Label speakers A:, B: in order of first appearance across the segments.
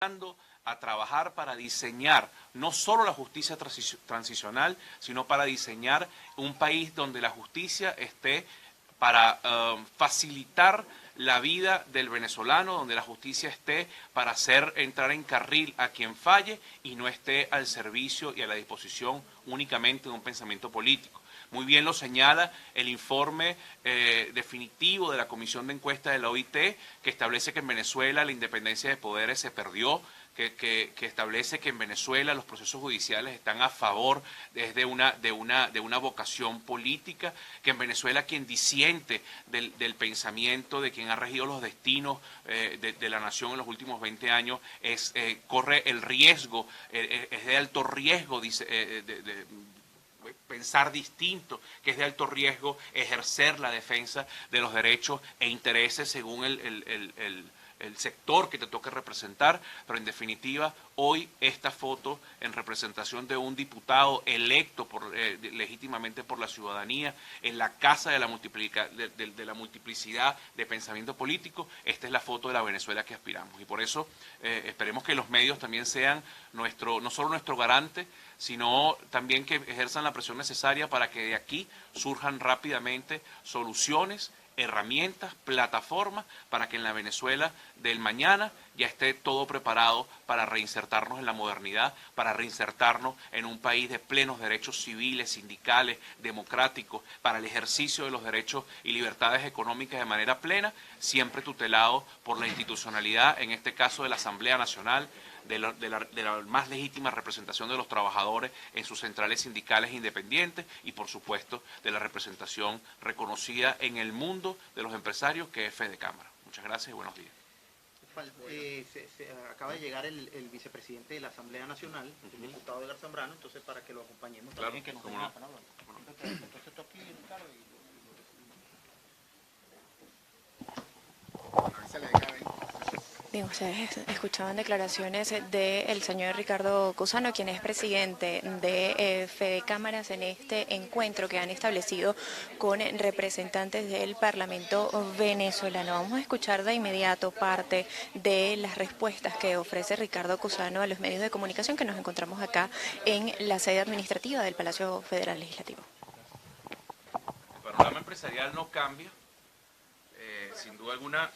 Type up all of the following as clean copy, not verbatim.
A: a trabajar para diseñar no solo la justicia transicional, sino para diseñar un país donde la justicia esté para facilitar la vida del venezolano, donde la justicia esté para hacer entrar en carril a quien falle y no esté al servicio y a la disposición únicamente de un pensamiento político. Muy bien lo señala el informe definitivo de la Comisión de Encuesta de la OIT, que establece que en Venezuela la independencia de poderes se perdió, que establece que en Venezuela los procesos judiciales están a favor de una vocación política, que en Venezuela quien disiente del pensamiento de quien ha regido los destinos de la nación en los últimos 20 años corre el riesgo, es de alto riesgo pensar distinto, que es de alto riesgo ejercer la defensa de los derechos e intereses según el sector que te toque representar, pero en definitiva, hoy esta foto en representación de un diputado electo legítimamente por la ciudadanía, en la casa de la multiplicidad de pensamiento político, esta es la foto de la Venezuela que aspiramos. Y por eso esperemos que los medios también sean no solo nuestro garante, sino también que ejerzan la presión necesaria para que de aquí surjan rápidamente soluciones, herramientas, plataformas, para que en la Venezuela del mañana ya esté todo preparado para reinsertarnos en la modernidad, para reinsertarnos en un país de plenos derechos civiles, sindicales, democráticos, para el ejercicio de los derechos y libertades económicas de manera plena, siempre tutelado por la institucionalidad, en este caso de la Asamblea Nacional, de la más legítima representación de los trabajadores en sus centrales sindicales independientes y, por supuesto, de la representación reconocida en el mundo de los empresarios, que es Fede Cámara. Muchas gracias y buenos días.
B: Acaba de llegar el vicepresidente de la Asamblea Nacional, el diputado Edgar Zambrano, entonces para que lo acompañemos también, que nos den la palabra. Entonces esto aquí, Ricardo,
C: Bien, ustedes escuchaban declaraciones del señor Ricardo Cusano, quien es presidente de Fede Cámaras, en este encuentro que han establecido con representantes del Parlamento venezolano. Vamos a escuchar de inmediato parte de las respuestas que ofrece Ricardo Cusano a los medios de comunicación que nos encontramos acá en la sede administrativa del Palacio Federal Legislativo.
A: El panorama empresarial no cambia, sin duda alguna.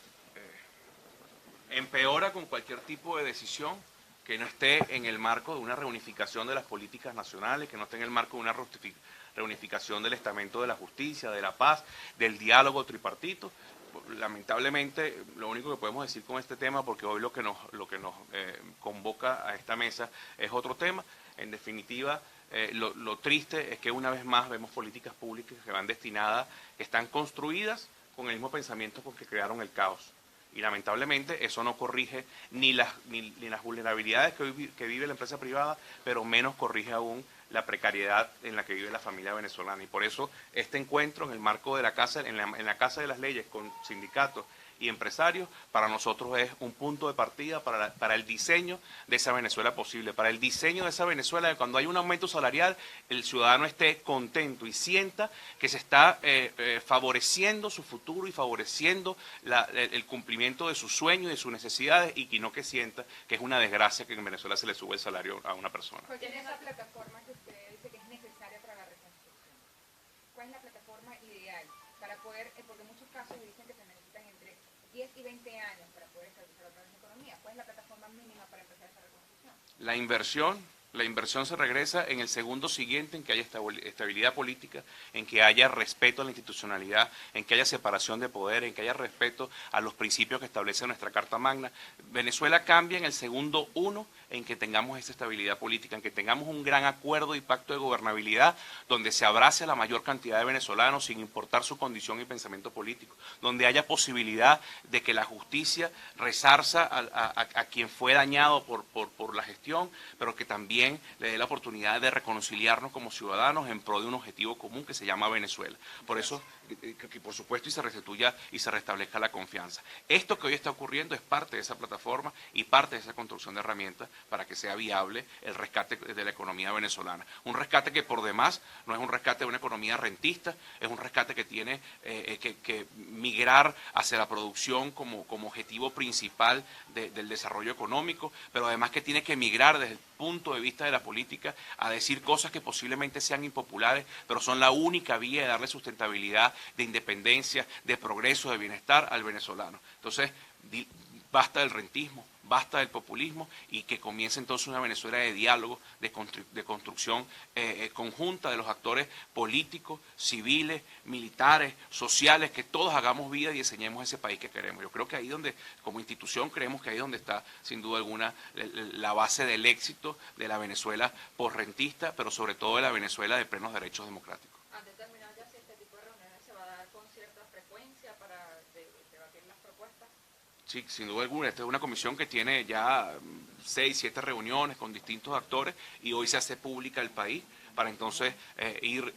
A: Empeora con cualquier tipo de decisión que no esté en el marco de una reunificación de las políticas nacionales, que no esté en el marco de una reunificación del estamento de la justicia, de la paz, del diálogo tripartito. Lamentablemente, lo único que podemos decir con este tema, porque hoy lo que nos convoca a esta mesa es otro tema, en definitiva, lo triste es que una vez más vemos políticas públicas que van destinadas, que están construidas con el mismo pensamiento con que crearon el caos. Y lamentablemente eso no corrige ni las vulnerabilidades que vive la empresa privada, pero menos corrige aún la precariedad en la que vive la familia venezolana. Y por eso este encuentro en el marco de la Casa, en la Casa de las Leyes, con sindicatos y empresarios, para nosotros es un punto de partida para el diseño de esa Venezuela posible, para el diseño de esa Venezuela de cuando hay un aumento salarial, el ciudadano esté contento y sienta que se está favoreciendo su futuro y favoreciendo el cumplimiento de sus sueños y de sus necesidades, y no que sienta que es una desgracia que en Venezuela se le sube el salario a una persona.
D: ¿Cuál es esa plataforma que usted dice que es necesaria para la reconstrucción? ¿Cuál es la plataforma ideal para poder, porque en muchos casos dicen que se necesitan entre 10 y 20 años para poder estabilizar otra vez la economía? ¿Cuál es la plataforma mínima para empezar esa reconstrucción?
A: La inversión se regresa en el segundo siguiente en que haya estabilidad política, en que haya respeto a la institucionalidad, en que haya separación de poder, en que haya respeto a los principios que establece nuestra Carta Magna. Venezuela cambia en el segundo uno en que tengamos esa estabilidad política, en que tengamos un gran acuerdo y pacto de gobernabilidad donde se abrace a la mayor cantidad de venezolanos sin importar su condición y pensamiento político, donde haya posibilidad de que la justicia resarza a quien fue dañado por la gestión, pero que también también le dé la oportunidad de reconciliarnos como ciudadanos en pro de un objetivo común que se llama Venezuela. Por eso, que por supuesto, y se restituya y se restablezca la confianza. Esto que hoy está ocurriendo es parte de esa plataforma y parte de esa construcción de herramientas para que sea viable el rescate de la economía venezolana. Un rescate que por demás no es un rescate de una economía rentista, es un rescate que tiene que migrar hacia la producción como objetivo principal del desarrollo económico, pero además que tiene que migrar desde el punto de vista de la política a decir cosas que posiblemente sean impopulares, pero son la única vía de darle sustentabilidad, de independencia, de progreso, de bienestar al venezolano. Entonces, basta del rentismo, basta del populismo y que comience entonces una Venezuela de diálogo, de construcción conjunta de los actores políticos, civiles, militares, sociales, que todos hagamos vida y diseñemos ese país que queremos. Yo creo que ahí donde, como institución, creemos que ahí donde está, sin duda alguna, la base del éxito de la Venezuela posrentista, pero sobre todo de la Venezuela de plenos derechos democráticos.
D: ¿Han determinado ya si este tipo de reuniones se va a dar con cierta frecuencia para debatir las propuestas?
A: Sí, sin duda alguna. Esta es una comisión que tiene ya 6, 7 reuniones con distintos actores y hoy se hace pública el país para entonces ir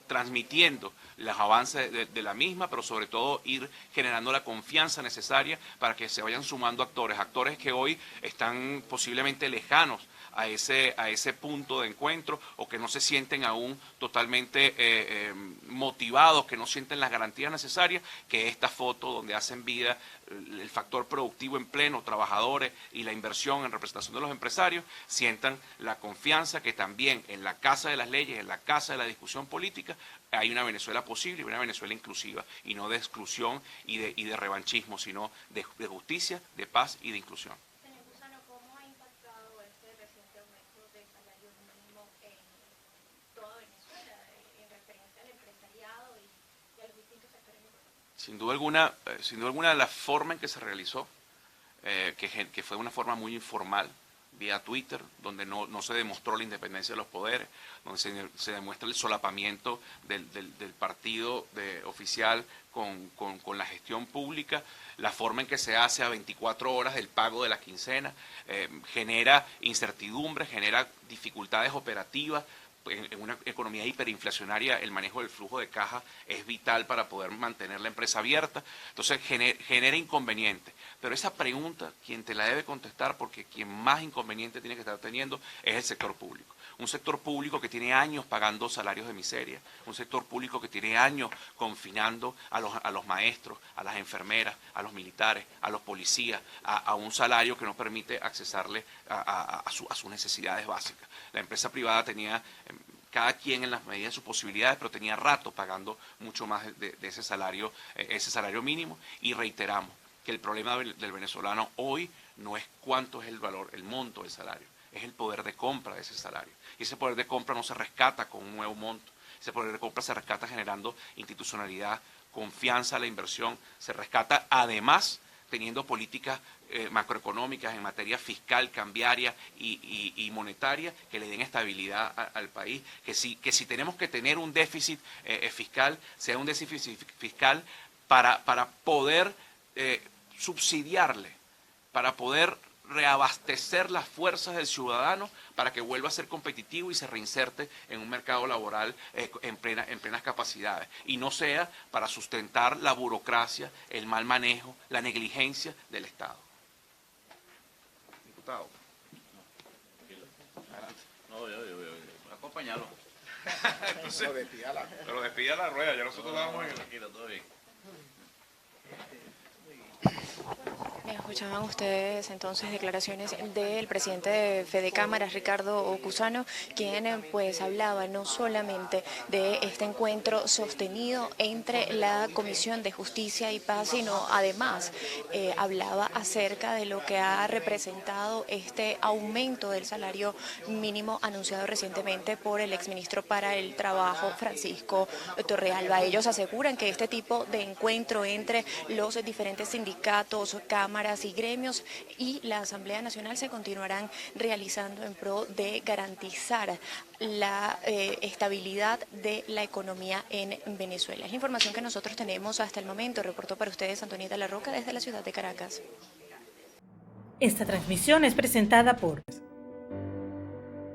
A: transmitiendo los avances de la misma, pero sobre todo ir generando la confianza necesaria para que se vayan sumando actores que hoy están posiblemente lejanos a ese punto de encuentro o que no se sienten aún totalmente motivados, que no sienten las garantías necesarias, que esta foto donde hacen vida el factor productivo en pleno, trabajadores y la inversión en representación de los empresarios, sientan la confianza que también en la casa de las leyes, en la casa de la discusión política, hay una Venezuela posible, una Venezuela inclusiva, y no de exclusión y de revanchismo, sino de justicia, de paz y de inclusión.
C: Señor Cusano, ¿cómo ha impactado este reciente aumento del salario mínimo en toda Venezuela, en referencia al empresariado y a los distintos sectores económicos?
A: Sin duda alguna la forma en que se realizó, que fue una forma muy informal, vía Twitter, donde no se demostró la independencia de los poderes, donde se demuestra el solapamiento del partido oficial con la gestión pública, la forma en que se hace a 24 horas el pago de la quincena, genera incertidumbre, genera dificultades operativas. En una economía hiperinflacionaria el manejo del flujo de caja es vital para poder mantener la empresa abierta, entonces genera inconvenientes. Pero esa pregunta, quien te la debe contestar, porque quien más inconveniente tiene que estar teniendo es el sector público. Un sector público que tiene años pagando salarios de miseria, un sector público que tiene años confinando a los maestros, a las enfermeras, a los militares, a los policías, a un salario que no permite accesarle a sus necesidades básicas. La empresa privada tenía cada quien en las medidas de sus posibilidades, pero tenía rato pagando mucho más de ese salario mínimo, y reiteramos que el problema del venezolano hoy no es cuánto es el valor, el monto del salario, es el poder de compra de ese salario. Y ese poder de compra no se rescata con un nuevo monto, ese poder de compra se rescata generando institucionalidad, confianza a la inversión, se rescata además teniendo políticas macroeconómicas en materia fiscal, cambiaria y monetaria que le den estabilidad al país, que si tenemos que tener un déficit fiscal, sea un déficit fiscal para poder subsidiarle, para poder reabastecer las fuerzas del ciudadano para que vuelva a ser competitivo y se reinserte en un mercado laboral en plenas capacidades, y no sea para sustentar la burocracia, el mal manejo, la negligencia del Estado. Diputado.
E: No, yo. Acompáñalo.
A: Pero despida la rueda, ya nosotros vamos en el...
E: Tranquilo, todo bien.
C: Escuchaban ustedes entonces declaraciones del presidente de Fede Cámaras, Ricardo Cusano, quien pues hablaba no solamente de este encuentro sostenido entre la Comisión de Justicia y Paz, sino además hablaba acerca de lo que ha representado este aumento del salario mínimo anunciado recientemente por el exministro para el Trabajo, Francisco Torrealba. Ellos aseguran que este tipo de encuentro entre los diferentes sindicatos, cámaras y gremios y la Asamblea Nacional se continuarán realizando en pro de garantizar la estabilidad de la economía en Venezuela. Es la información que nosotros tenemos hasta el momento. Reportó para ustedes Antonieta La Roca desde la ciudad de Caracas.
F: Esta transmisión es presentada por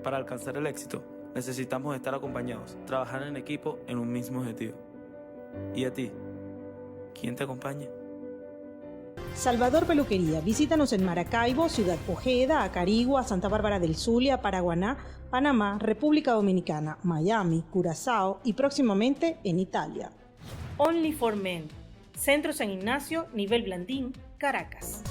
F: Para alcanzar el éxito, necesitamos estar acompañados, trabajar en equipo en un mismo objetivo. ¿Y a ti? ¿Quién te acompaña?
G: Salvador Peluquería. Visítanos en Maracaibo, Ciudad Ojeda, Acarigua, Santa Bárbara del Zulia, Paraguaná, Panamá, República Dominicana, Miami, Curazao y próximamente en Italia.
H: Only for Men. Centro San Ignacio, Nivel Blandín, Caracas.